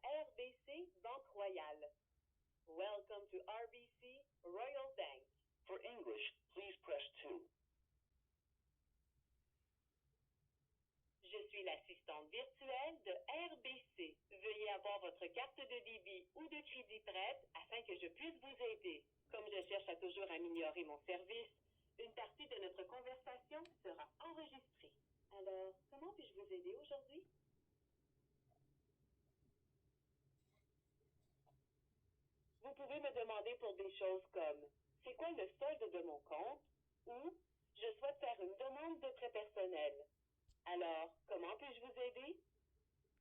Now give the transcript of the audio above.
RBC Banque Royale. Welcome to RBC Royal Bank. For English, please press 2. Je suis l'assistante virtuelle de RBC. Veuillez avoir votre carte de débit ou de crédit prête afin que je puisse vous aider. Comme je cherche à toujours améliorer mon service, une partie de notre conversation sera enregistrée. Alors, comment puis-je vous aider aujourd'hui? Vous pouvez me demander pour des choses comme « C'est quoi le solde de mon compte? » ou « Je souhaite faire une demande de prêt personnel. » Alors, comment puis-je vous aider?